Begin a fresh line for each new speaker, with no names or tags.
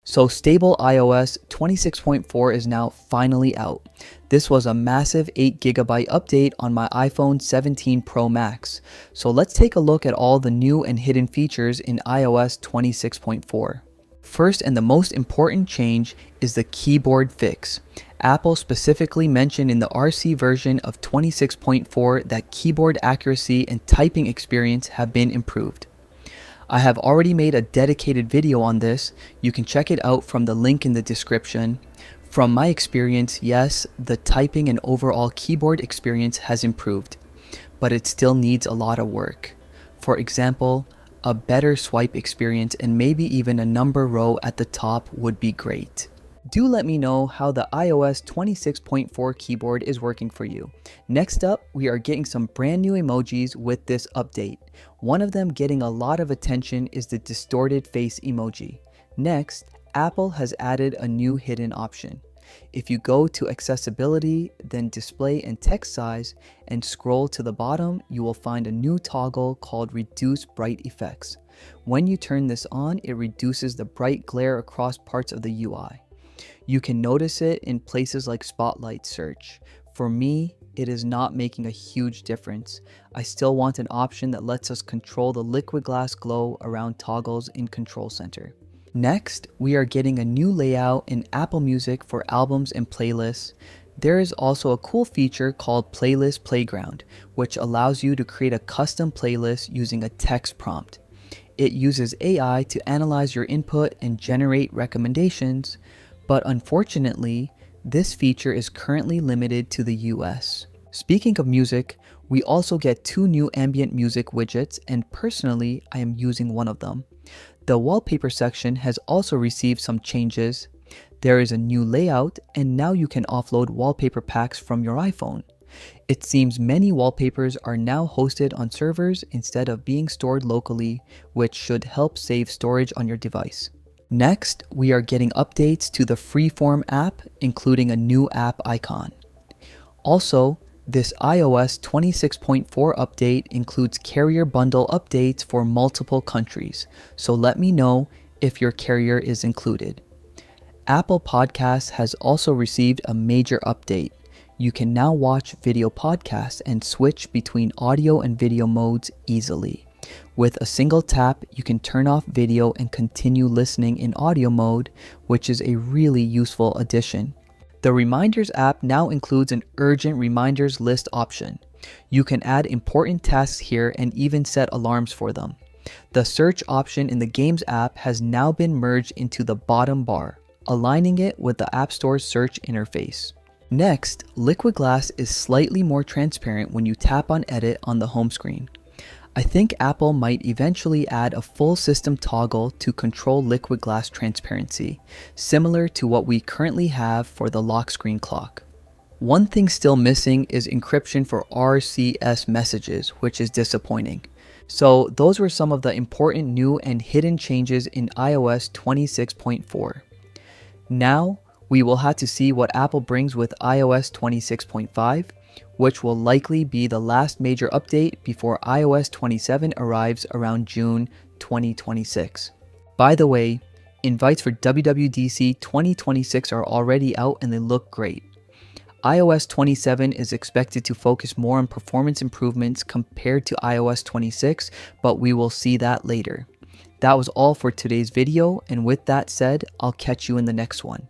So stable iOS 26.4 is now finally out. This was a massive 8GB update on my iPhone 17 Pro Max. So let's take a look at all the new and hidden features in iOS 26.4. First and the most important change is the keyboard fix. Apple specifically mentioned in the RC version of 26.4 that keyboard accuracy and typing experience have been improved. I have already made a dedicated video on this. You can check it out from the link in the description. From my experience, yes, the typing and overall keyboard experience has improved, but it still needs a lot of work. For example, a better swipe experience and maybe even a number row at the top would be great. Do let me know how the iOS 26.4 keyboard is working for you. Next up, we are getting some brand new emojis with this update. One of them getting a lot of attention is the distorted face emoji. Next, Apple has added a new hidden option. If you go to accessibility, then display and text size, and scroll to the bottom, you will find a new toggle called reduce bright effects. When you turn this on, it reduces the bright glare across parts of the UI. You can notice it in places like Spotlight search. For me, it is not making a huge difference. I still want an option that lets us control the liquid glass glow around toggles in Control Center. Next, we are getting a new layout in Apple Music for albums and playlists. There is also a cool feature called Playlist Playground, which allows you to create a custom playlist using a text prompt. It uses AI to analyze your input and generate recommendations, but unfortunately, this feature is currently limited to the US. Speaking of music, we also get 2 new ambient music widgets, and personally, I am using one of them. The wallpaper section has also received some changes. There is a new layout, and now you can offload wallpaper packs from your iPhone. It seems many wallpapers are now hosted on servers instead of being stored locally, which should help save storage on your device. Next, we are getting updates to the Freeform app, including a new app icon. Also, this iOS 26.4 update includes carrier bundle updates for multiple countries, so let me know if your carrier is included. Apple Podcasts has also received a major update. You can now watch video podcasts and switch between audio and video modes easily. With a single tap, you can turn off video and continue listening in audio mode, which is a really useful addition. The Reminders app now includes an urgent reminders list option. You can add important tasks here and even set alarms for them. The search option in the Games app has now been merged into the bottom bar, aligning it with the App Store's search interface. Next, Liquid Glass is slightly more transparent when you tap on Edit on the home screen. I think Apple might eventually add a full system toggle to control liquid glass transparency, similar to what we currently have for the lock screen clock. One thing still missing is encryption for RCS messages, which is disappointing. So those were some of the important new and hidden changes in iOS 26.4. Now, we will have to see what Apple brings with iOS 26.5, which will likely be the last major update before iOS 27 arrives around June 2026. By the way, invites for WWDC 2026 are already out and they look great. iOS 27 is expected to focus more on performance improvements compared to iOS 26, but we will see that later. That was all for today's video, and with that said, I'll catch you in the next one.